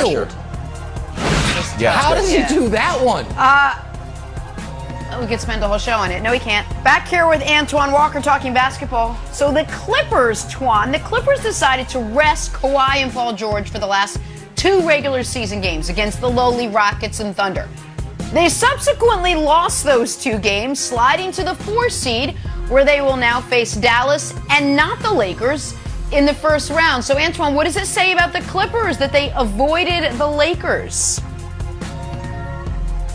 wild. Yeah, how does he do that one? We could spend the whole show on it. No, we can't. Back here with Antoine Walker talking basketball. So the Clippers, the Clippers decided to rest Kawhi and Paul George for the last 2 regular season games against the lowly Rockets and Thunder. They subsequently lost those 2 games, sliding to the 4 seed, where they will now face Dallas and not the Lakers in the first round. So, Antoine, what does it say about the Clippers that they avoided the Lakers?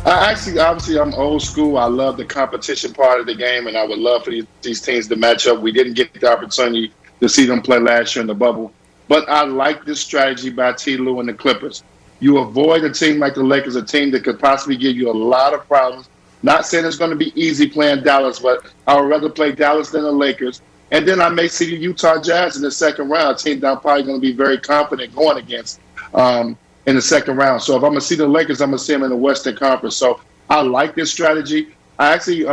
Obviously, I'm old school. I love the competition part of the game, and I would love for these teams to match up. We didn't get the opportunity to see them play last year in the bubble. But I like this strategy by T. Lue and the Clippers. You avoid a team like the Lakers, a team that could possibly give you a lot of problems. Not saying it's going to be easy playing Dallas, but I would rather play Dallas than the Lakers. And then I may see the Utah Jazz in the second round, a team that I'm probably going to be very confident going against in the second round. So if I'm going to see the Lakers, I'm going to see them in the Western Conference. So I like this strategy. I actually,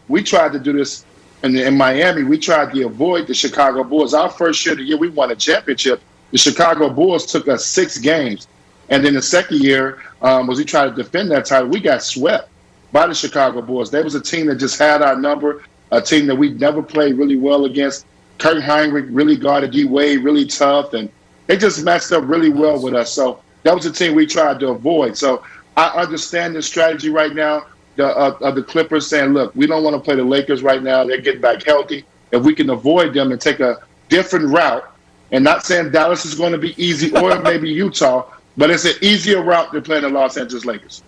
we tried to do this in Miami. We tried to avoid the Chicago Bulls. Our first year of the year, we won a championship. The Chicago Bulls took us 6 games. And then the second year, was we tried to defend that title, we got swept by the Chicago Bulls. They was a team that just had our number, a team that we never played really well against. Kurt Heinrich really guarded D-Wade really tough, and they just matched up really well with us. So that was a team we tried to avoid. So I understand the strategy right now of the Clippers saying, look, we don't want to play the Lakers right now. They're getting back healthy. If we can avoid them and take a different route, and not saying Dallas is going to be easy or maybe Utah, but it's an easier route than playing the Los Angeles Lakers.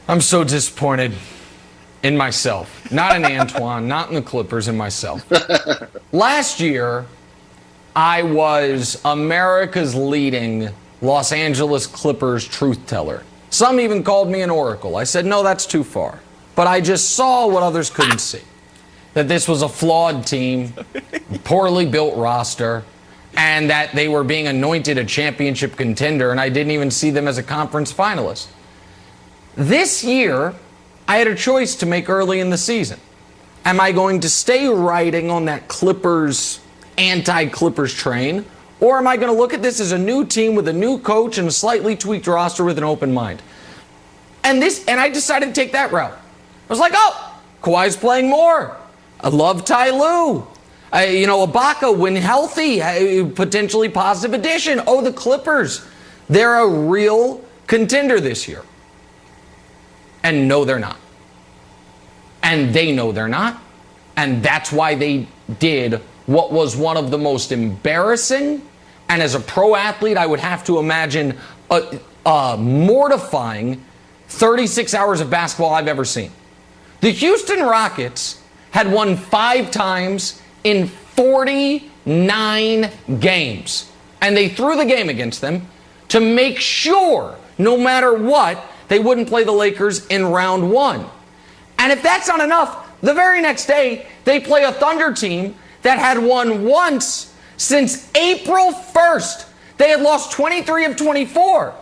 I'm so disappointed in myself. Not in Antoine, not in the Clippers, in myself. Last year, I was America's leading Los Angeles Clippers truth teller. Some even called me an oracle. I said, no, that's too far. But I just saw what others couldn't see. That this was a flawed team, poorly built roster, and that they were being anointed a championship contender, and I didn't even see them as a conference finalist. This year, I had a choice to make early in the season. Am I going to stay riding on that Clippers, anti-Clippers train, or am I going to look at this as a new team with a new coach and a slightly tweaked roster with an open mind? And I decided to take that route. I was like, oh, Kawhi's playing more. I love Ty Lue. Ibaka, when healthy, potentially positive addition. Oh, the Clippers. They're a real contender this year. And no, they're not. And they know they're not. And that's why they did what was one of the most embarrassing, and as a pro athlete, I would have to imagine mortifying 36 hours of basketball I've ever seen. The Houston Rockets had won 5 times in 49 games. And they threw the game against them to make sure, no matter what, they wouldn't play the Lakers in round 1. And if that's not enough, the very next day, they play a Thunder team that had won once since April 1st. They had lost 23 of 24.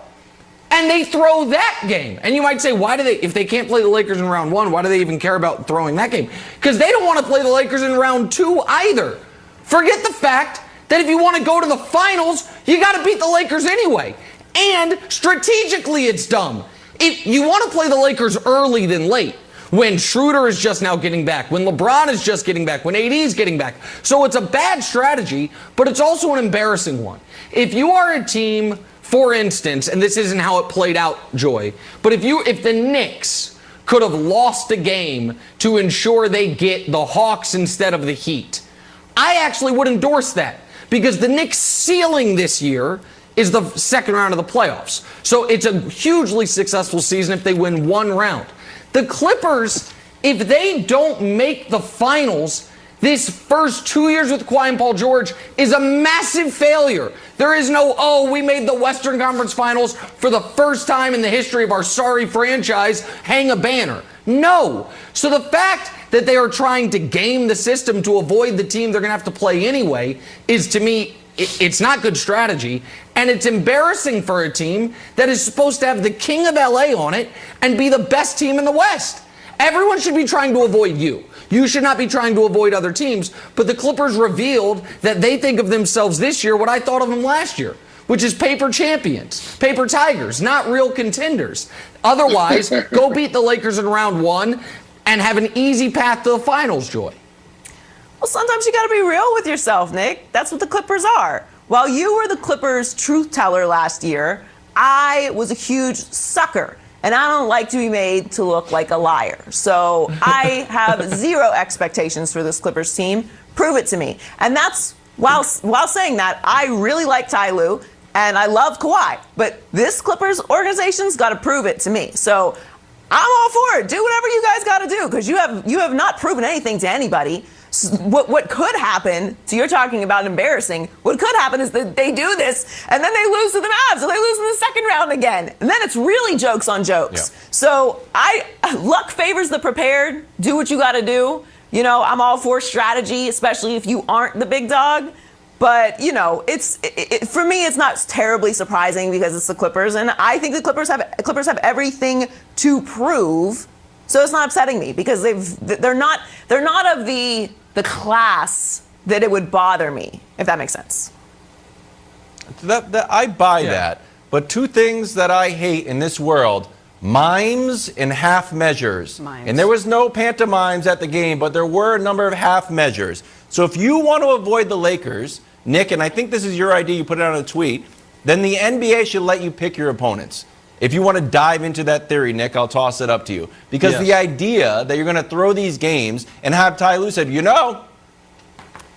And they throw that game. And you might say, if they can't play the Lakers in round 1, why do they even care about throwing that game? Because they don't want to play the Lakers in round 2 either. Forget the fact that if you want to go to the finals, you got to beat the Lakers anyway. And strategically, it's dumb. You want to play the Lakers early than late, when Schroeder is just now getting back, when LeBron is just getting back, when AD is getting back. So it's a bad strategy, but it's also an embarrassing one. If you are a team, for instance, and this isn't how it played out, Joy, but if the Knicks could have lost a game to ensure they get the Hawks instead of the Heat, I actually would endorse that, because the Knicks' ceiling this year is the second round of the playoffs. So it's a hugely successful season if they win one round. The Clippers, if they don't make the finals, this first 2 years with Kawhi and Paul George is a massive failure. There is no, we made the Western Conference Finals for the first time in the history of our sorry franchise, hang a banner. No. So the fact that they are trying to game the system to avoid the team they're going to have to play anyway is, to me, it's not good strategy. And it's embarrassing for a team that is supposed to have the king of LA on it and be the best team in the West. Everyone should be trying to avoid you. You should not be trying to avoid other teams. But the Clippers revealed that they think of themselves this year what I thought of them last year, which is paper champions, paper tigers, not real contenders. Otherwise, go beat the Lakers in round 1 and have an easy path to the finals, Joy. Well, sometimes you got to be real with yourself, Nick. That's what the Clippers are. While you were the Clippers' truth teller last year, I was a huge sucker. And I don't like to be made to look like a liar. So I have zero expectations for this Clippers team. Prove it to me. And that's, while saying that, I really like Ty Lue and I love Kawhi. But this Clippers organization's got to prove it to me. So I'm all for it. Do whatever you guys got to do, because you have not proven anything to anybody. What could happen, so you're talking about embarrassing, what could happen is that they do this and then they lose to the Mavs and they lose in the second round again. And then it's really jokes on jokes. Yeah. So luck favors the prepared. Do what you got to do. You know, I'm all for strategy, especially if you aren't the big dog. But, you know, for me, it's not terribly surprising because it's the Clippers. And I think the Clippers have everything to prove. So it's not upsetting me because they're not of the class that it would bother me, if that makes sense. I buy that. But two things that I hate in this world: mimes and half measures. And there was no pantomimes at the game, but there were a number of half measures. So if you want to avoid the Lakers, Nick, and I think this is your idea, you put it on a tweet, then the NBA should let you pick your opponents. If you want to dive into that theory, Nick, I'll toss it up to you. Because the idea that you're going to throw these games and have Ty Lue said, you know,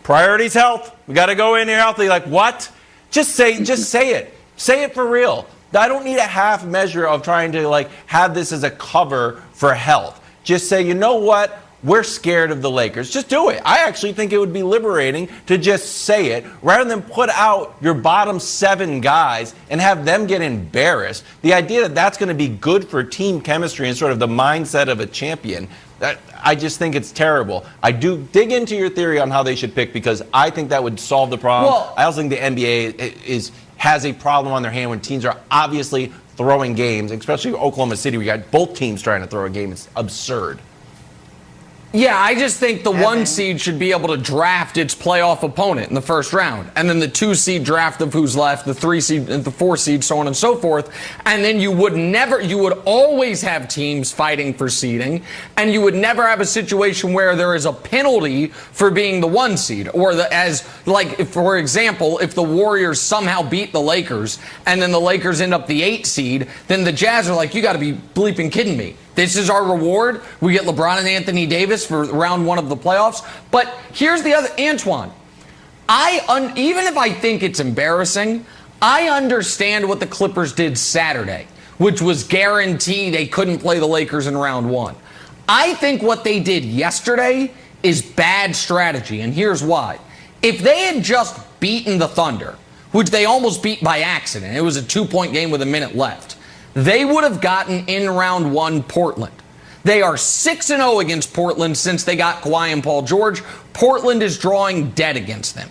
priority's health. We got to go in here healthy. Like, what? Just say it. Say it for real. I don't need a half measure of trying to, like, have this as a cover for health. Just say, you know what? We're scared of the Lakers. Just do it. I actually think it would be liberating to just say it rather than put out your bottom 7 guys and have them get embarrassed. The idea that that's going to be good for team chemistry and sort of the mindset of a champion, I just think it's terrible. I do dig into your theory on how they should pick because I think that would solve the problem. Well, I also think the NBA has a problem on their hand when teams are obviously throwing games, especially Oklahoma City. We got both teams trying to throw a game. It's absurd. Yeah, I just think the 1 seed should be able to draft its playoff opponent in the first round. And then the 2 seed draft of who's left, the 3 seed and the 4 seed, so on and so forth. And then you would always have teams fighting for seeding. And you would never have a situation where there is a penalty for being the 1 seed. Or for example, if the Warriors somehow beat the Lakers and then the Lakers end up the 8 seed, then the Jazz are like, you got to be bleeping kidding me. This is our reward. We get LeBron and Anthony Davis for round 1 of the playoffs. But here's the other, Antoine. Even if I think it's embarrassing, I understand what the Clippers did Saturday, which was guarantee they couldn't play the Lakers in round 1. I think what they did yesterday is bad strategy, and here's why. If they had just beaten the Thunder, which they almost beat by accident, it was a 2-point game with a minute left, they would have gotten in round 1 Portland. They are 6-0 against Portland since they got Kawhi and Paul George. Portland is drawing dead against them.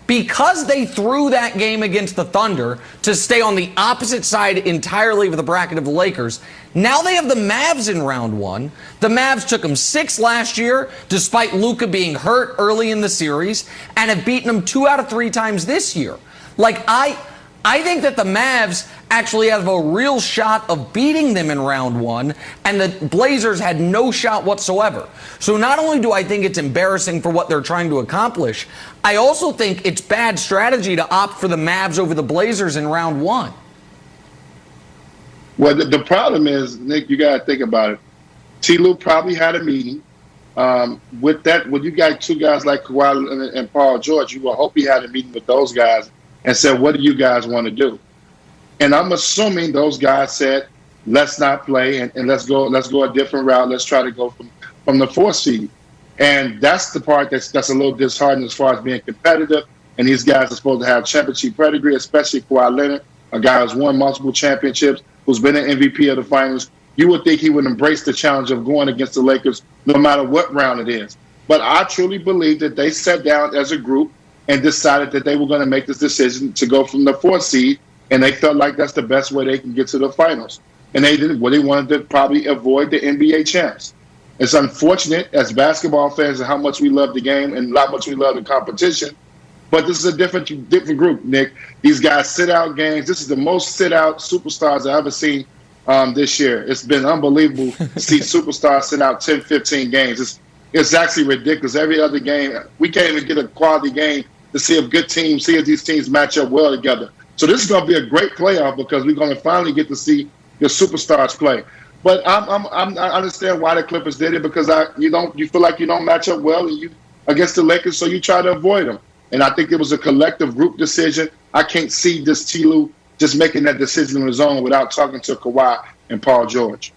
Because they threw that game against the Thunder to stay on the opposite side entirely of the bracket of the Lakers, now they have the Mavs in round 1. The Mavs took them 6 last year, despite Luka being hurt early in the series, and have beaten them 2 out of 3 times this year. I think that the Mavs actually have a real shot of beating them in round 1, and the Blazers had no shot whatsoever. So not only do I think it's embarrassing for what they're trying to accomplish, I also think it's bad strategy to opt for the Mavs over the Blazers in round 1. Well, the problem is, Nick, you got to think about it. T. Lue probably had a meeting. With that, when you got 2 guys like Kawhi and Paul George, you will hope he had a meeting with those guys and said, what do you guys want to do? And I'm assuming those guys said, let's not play and let's go a different route. Let's try to go from the 4th seed. And that's the part that's a little disheartening as far as being competitive. And these guys are supposed to have championship pedigree, especially Kawhi Leonard, a guy who's won multiple championships, who's been an MVP of the finals. You would think he would embrace the challenge of going against the Lakers no matter what round it is. But I truly believe that they sat down as a group and decided that they were going to make this decision to go from the 4th seed, and they felt like that's the best way they can get to the finals. And they did what they wanted to probably avoid the NBA champs. It's unfortunate as basketball fans and how much we love the game and how much we love the competition. But this is a different group, Nick. These guys sit out games. This is the most sit out superstars I've ever seen this year. It's been unbelievable to see superstars sit out 10, 15 games. It's actually ridiculous. Every other game, we can't even get a quality game to see if good teams, see if these teams match up well together. So this is going to be a great playoff because we're going to finally get to see the superstars play. But I understand why the Clippers did it, because you feel like you don't match up well against the Lakers, so you try to avoid them. And I think it was a collective group decision. I can't see this T. Lue just making that decision on his own without talking to Kawhi and Paul George.